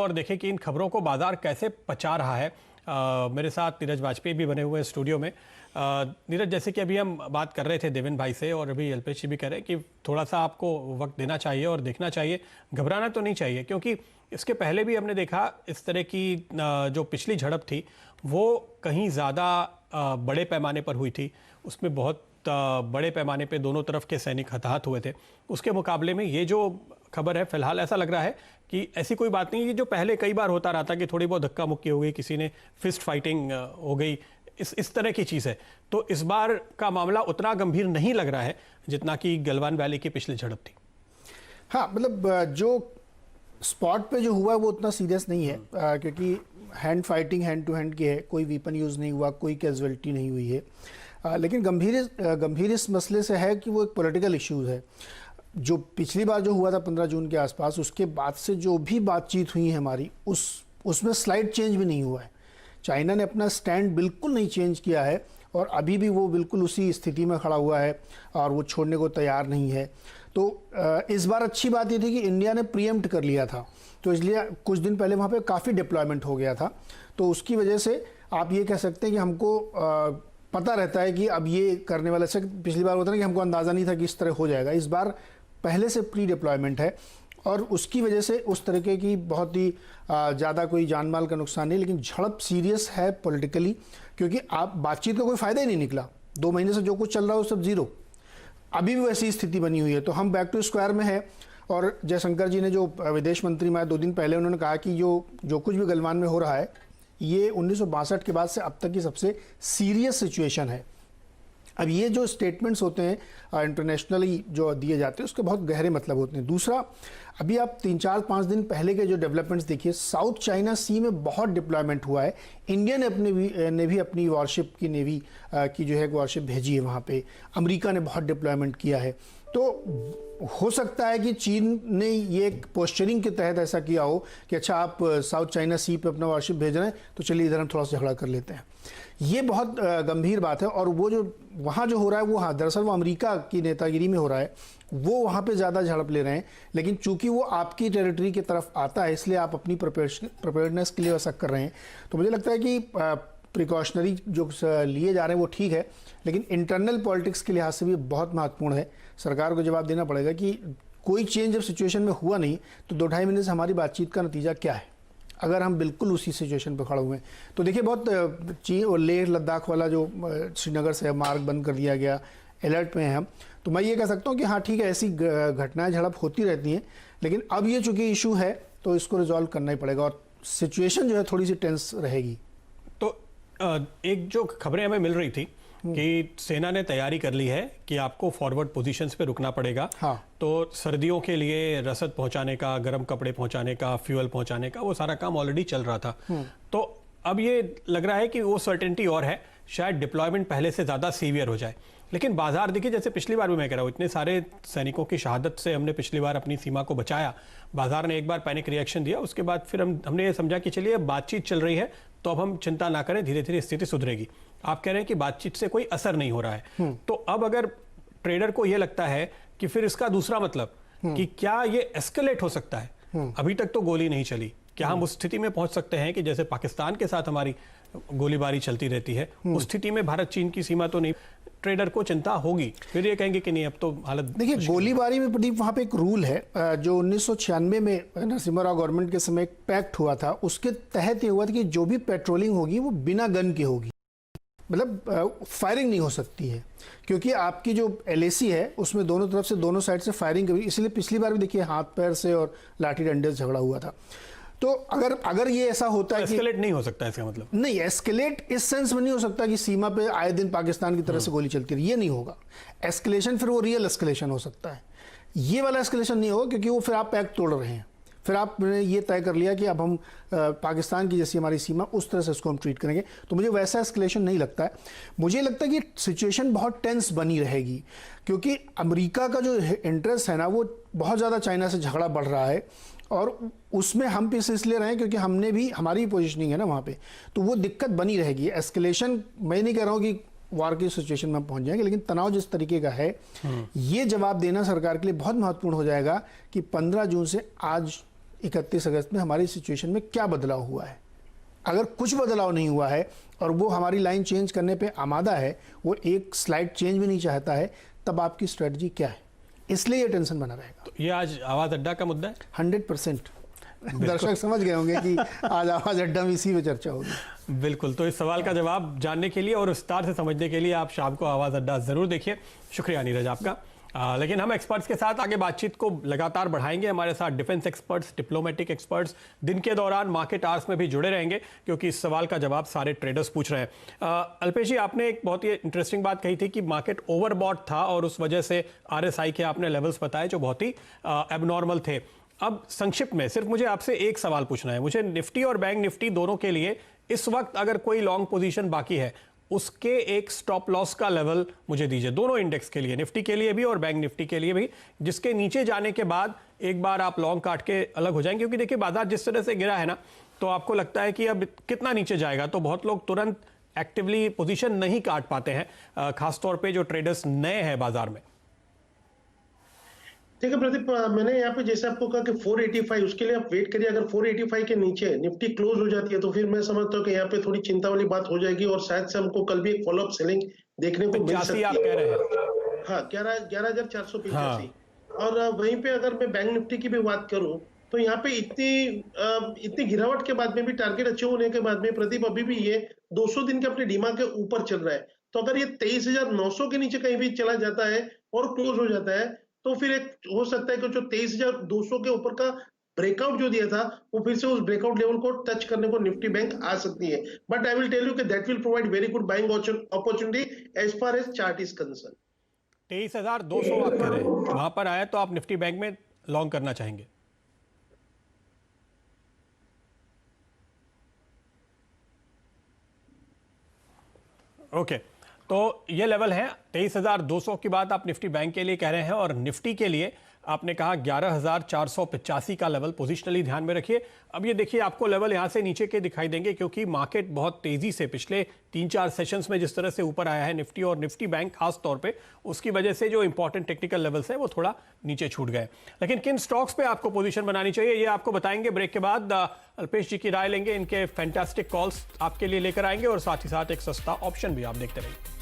और देखें कि इन खबरों को बाजार कैसे पचा रहा है। मेरे साथ नीरज वाजपेयी भी बने हुए हैं स्टूडियो में। नीरज, जैसे कि अभी हम बात कर रहे थे देवेंद्र भाई से, और अभी अल्पेश जी भी कह रहे हैं कि थोड़ा सा आपको वक्त देना चाहिए और देखना चाहिए, घबराना तो नहीं चाहिए, क्योंकि इसके पहले भी हमने देखा इस तरह की जो पिछली झड़प थी वो कहीं ज़्यादा बड़े पैमाने पर हुई थी। उसमें बहुत बड़े पैमाने पे दोनों तरफ के सैनिक हताहत हुए थे। उसके मुकाबले में ये जो खबर है, फिलहाल ऐसा लग रहा है कि ऐसी कोई बात नहीं है जो पहले कई बार होता रहा था कि थोड़ी बहुत धक्का मुक्की हो गई, किसी ने फिस्ट फाइटिंग हो गई, इस तरह की चीज़ है। तो इस बार का मामला उतना गंभीर नहीं लग रहा है जितना कि गलवान वैली की पिछली झड़प थी। हाँ, मतलब जो स्पॉट पे जो हुआ है वो उतना सीरियस नहीं है, क्योंकि hand fighting hand to hand की है, कोई वेपन यूज़ नहीं हुआ, कोई कैजुअलिटी नहीं हुई है। लेकिन गंभीर इस मसले से है कि वो एक पॉलिटिकल इश्यूज है। जो पिछली बार जो हुआ था 15 जून के आसपास, उसके बाद से जो भी बातचीत हुई है हमारी, उसमें स्लाइड चेंज भी नहीं हुआ है। चाइना ने अपना स्टैंड बिल्कुल नहीं चेंज किया है और अभी भी वो बिल्कुल उसी स्थिति में खड़ा हुआ है और वो छोड़ने को तैयार नहीं है। तो इस बार अच्छी बात ये थी कि इंडिया ने प्रीएम्प्ट कर लिया था, तो इसलिए कुछ दिन पहले वहाँ पे काफ़ी डिप्लॉयमेंट हो गया था। तो उसकी वजह से आप ये कह सकते हैं कि हमको पता रहता है कि अब ये करने वाला से पिछली बार होता ना कि हमको अंदाज़ा नहीं था कि इस तरह हो जाएगा। इस बार पहले से प्री डिप्लॉयमेंट है और उसकी वजह से उस तरीके की बहुत ही ज़्यादा कोई जान माल का नुकसान नहीं, लेकिन झड़प सीरियस है पॉलिटिकली, क्योंकि आप बातचीत का कोई फ़ायदा ही नहीं निकला। 2 महीने से जो कुछ चल रहा है वो सब जीरो। अभी भी वैसी स्थिति बनी हुई है, तो हम बैक टू स्क्वायर में है। और जयशंकर जी ने, जो विदेश मंत्री में 2 दिन पहले, उन्होंने कहा कि जो कुछ भी गलवान में हो रहा है ये 1962 के बाद से अब तक की सबसे सीरियस सिचुएशन है। अब ये जो स्टेटमेंट्स होते हैं इंटरनेशनली जो दिए जाते हैं उसके बहुत गहरे मतलब होते हैं। दूसरा, अभी आप 3-4-5 दिन पहले के जो डेवलपमेंट्स देखिए, साउथ चाइना सी में बहुत डिप्लॉयमेंट हुआ है। इंडिया ने भी अपनी वॉरशिप की नेवी की जो है वॉरशिप भेजी है वहाँ पे। अमेरिका ने बहुत डिप्लॉयमेंट किया है। तो हो सकता है कि चीन ने ये एक पोस्चरिंग के तहत ऐसा किया हो कि अच्छा, आप साउथ चाइना सी पे अपना वॉरशिप भेज रहे हैं तो चलिए इधर हम थोड़ा सा झगड़ा कर लेते हैं। ये बहुत गंभीर बात है। और वो जो वहाँ जो हो रहा है वो, हाँ, दरअसल वो अमेरिका की नेतागिरी में हो रहा है, वो वहाँ पे ज़्यादा झड़प ले रहे हैं। लेकिन चूंकि वो आपकी टेरिटरी की तरफ आता है, इसलिए आप अपनी प्रिपेयर्डनेस के लिए वैसा कर रहे हैं। तो मुझे लगता है कि प्रिकॉशनरी जो लिए जा रहे हैं वो ठीक है, लेकिन इंटरनल पॉलिटिक्स के लिहाज से भी बहुत महत्वपूर्ण है। सरकार को जवाब देना पड़ेगा कि कोई चेंज जब सिचुएशन में हुआ नहीं तो 2-2.5 महीने से हमारी बातचीत का नतीजा क्या है, अगर हम बिल्कुल उसी सिचुएशन पर खड़े हुए हैं। तो देखिए, बहुत चीन और लेह लद्दाख वाला जो श्रीनगर से मार्ग बंद कर दिया गया, अलर्ट में हैं हम। तो मैं ये कह सकता हूँ कि हाँ ठीक है, ऐसी घटनाएं झड़प होती रहती हैं, लेकिन अब ये चूंकि इशू है तो इसको रिजॉल्व करना ही पड़ेगा और सिचुएशन जो है थोड़ी सी टेंस रहेगी। तो एक जो खबरें हमें मिल रही थी कि सेना ने तैयारी कर ली है कि आपको फॉरवर्ड पोजीशंस पे रुकना पड़ेगा। हाँ। तो सर्दियों के लिए रसद पहुंचाने का, गर्म कपड़े पहुंचाने का, फ्यूल पहुंचाने का, वो सारा काम ऑलरेडी चल रहा था। तो अब ये लग रहा है कि वो सर्टेनिटी और है, शायद डिप्लॉयमेंट पहले से ज़्यादा सीवियर हो जाए। लेकिन बाजार देखिए, जैसे पिछली बार भी मैं कह रहा हूँ, इतने सारे सैनिकों की शहादत से हमने पिछली बार अपनी सीमा को बचाया। बाजार ने एक बार पैनिक रिएक्शन दिया, उसके बाद फिर हमने ये समझा कि चलिए बातचीत चल रही है तो अब हम चिंता ना करें, धीरे धीरे स्थिति सुधरेगी। आप कह रहे हैं कि बातचीत से कोई असर नहीं हो रहा है। तो अब अगर ट्रेडर को यह लगता है कि फिर इसका दूसरा मतलब कि क्या ये एस्केलेट हो सकता है, अभी तक तो गोली नहीं चली, क्या हम उस स्थिति में पहुंच सकते हैं कि जैसे पाकिस्तान के साथ हमारी गोलीबारी चलती रहती है, उस स्थिति में भारत चीन की सीमा तो नहीं, ट्रेडर को चिंता होगी, फिर ये कहेंगे कि नहीं अब तो हालत। देखिए, गोलीबारी में प्रदीप वहाँ पे एक रूल है जो 1996 में नरसिम्हा राव गवर्नमेंट के समय एक पैक्ट हुआ था, उसके तहत ये हुआ था कि जो भी पेट्रोलिंग होगी वो बिना गन की होगी, मतलब फायरिंग नहीं हो सकती है, क्योंकि आपकी जो LAC है उसमें दोनों तरफ से, दोनों साइड से फायरिंग करी। इसलिए पिछली बार भी देखिए हाथ पैर से और लाठी डंडे से झगड़ा हुआ था। तो अगर ये ऐसा होता है कि एस्केलेट नहीं हो सकता, इसका मतलब नहीं, एस्केलेट इस सेंस में नहीं हो सकता कि सीमा पे आए दिन पाकिस्तान की तरफ से गोली चलती रही, ये नहीं होगा। एस्केलेशन फिर वो रियल एस्केलेशन हो सकता है, ये वाला एस्केलेशन नहीं होगा, क्योंकि वो फिर आप पैक्ट तोड़ रहे हैं। फिर आपने ये तय कर लिया कि अब हम पाकिस्तान की जैसी हमारी सीमा, उस तरह से उसको हम ट्रीट करेंगे। तो मुझे वैसा एस्केलेशन नहीं लगता है। मुझे लगता है कि सिचुएशन बहुत टेंस बनी रहेगी, क्योंकि अमेरिका का जो इंटरेस्ट है ना, वो बहुत ज़्यादा चाइना से झगड़ा बढ़ रहा है और उसमें हम पीछे इसलिए रहे क्योंकि हमने भी, हमारी पोजीशनिंग है ना वहाँ पे, तो वो दिक्कत बनी रहेगी। एस्केलेशन मैं नहीं कह रहा हूँ कि वार की सिचुएशन में पहुंच जाएंगे, लेकिन तनाव जिस तरीके का है, ये जवाब देना सरकार के लिए बहुत महत्वपूर्ण हो जाएगा कि 15 जून से आज 31 अगस्त में हमारी सिचुएशन में क्या बदलाव हुआ है। अगर कुछ बदलाव नहीं हुआ है और वो हमारी लाइन चेंज करने पे आमादा है, वो एक स्लाइड चेंज भी नहीं चाहता है, तब आपकी स्ट्रेटजी क्या है? इसलिए ये टेंशन बना रहेगा। तो ये आज आवाज अड्डा का मुद्दा है 100%। दर्शक समझ गए होंगे कि आज आवाज अड्डा में इसी पे चर्चा होगी। बिल्कुल। तो इस सवाल का जवाब जानने के लिए और विस्तार से समझने के लिए आप शाम को आवाज अड्डा जरूर देखिए। शुक्रिया नीरज आपका। लेकिन हम एक्सपर्ट्स के साथ आगे बातचीत को लगातार बढ़ाएंगे। हमारे साथ डिफेंस एक्सपर्ट्स, डिप्लोमेटिक एक्सपर्ट्स दिन के दौरान मार्केट आवर्स में भी जुड़े रहेंगे, क्योंकि इस सवाल का जवाब सारे ट्रेडर्स पूछ रहे हैं। अल्पेश जी, आपने एक बहुत ही इंटरेस्टिंग बात कही थी कि मार्केट ओवरबॉट था और उस वजह से RSI के आपने लेवल्स बताए जो बहुत ही एबनॉर्मल थे। अब संक्षिप्त में सिर्फ मुझे आपसे एक सवाल पूछना है। मुझे निफ्टी और बैंक निफ्टी दोनों के लिए इस वक्त अगर कोई लॉन्ग पोजीशन बाकी है, उसके एक स्टॉप लॉस का लेवल मुझे दीजिए, दोनों इंडेक्स के लिए, निफ्टी के लिए भी और बैंक निफ्टी के लिए भी, जिसके नीचे जाने के बाद एक बार आप लॉन्ग काट के अलग हो जाएंगे। क्योंकि देखिए बाजार जिस तरह से गिरा है ना, तो आपको लगता है कि अब कितना नीचे जाएगा, तो बहुत लोग तुरंत एक्टिवली पोजीशन नहीं काट पाते हैं, खासतौर पे जो ट्रेडर्स नए हैं बाजार में। देखिए प्रदीप, मैंने यहाँ पे जैसे आपको कहा कि 485, उसके लिए आप वेट करिए। अगर 485 के नीचे निफ्टी क्लोज हो जाती है तो फिर मैं समझता हूँ कि यहाँ पे थोड़ी चिंता वाली बात हो जाएगी और शायद से हमको कल भी एक फॉलोअप सेलिंग देखने को मिल सकती है। आप कह रहे हैं? हाँ, 11,485। और वहीं पे अगर मैं बैंक निफ्टी की भी बात करूं तो यहाँ पे इतनी गिरावट के बाद में भी, टारगेट अच्छे होने के बाद में प्रदीप अभी भी ये 200 दिन के अपने डीमा के ऊपर चल रहा है। तो अगर ये 23,900 के नीचे कहीं भी चला जाता है और क्लोज हो जाता है तो फिर एक हो सकता है कि जो 23,200 के ऊपर का ब्रेकआउट जो दिया था, वो फिर से उस ब्रेकआउट लेवल को टच करने को निफ्टी बैंक आ सकती है। But I will tell you कि that will provide very good buying opportunity as far as chart is concern. 23,200 आप कह रहे हैं, वहां पर आया तो आप निफ्टी बैंक में लॉन्ग करना चाहेंगे? ओके, तो ये लेवल है 23,200 की बात आप निफ्टी बैंक के लिए कह रहे हैं, और निफ्टी के लिए आपने कहा 11,485 का लेवल पोजिशनली ध्यान में रखिए। अब ये देखिए आपको लेवल यहां से नीचे के दिखाई देंगे, क्योंकि मार्केट बहुत तेजी से पिछले 3-4 सेशंस में जिस तरह से ऊपर आया है निफ्टी और निफ्टी बैंक खास तौर पे, उसकी वजह से जो इंपॉर्टेंट टेक्निकल लेवल्स है वो थोड़ा नीचे छूट गए। लेकिन किन स्टॉक्स पे आपको पोजीशन बनानी चाहिए ये आपको बताएंगे ब्रेक के बाद। अल्पेश जी की राय लेंगे, इनके फैंटास्टिक कॉल्स आपके लिए लेकर आएंगे और साथ ही साथ एक सस्ता ऑप्शन भी आप देखते रहिए।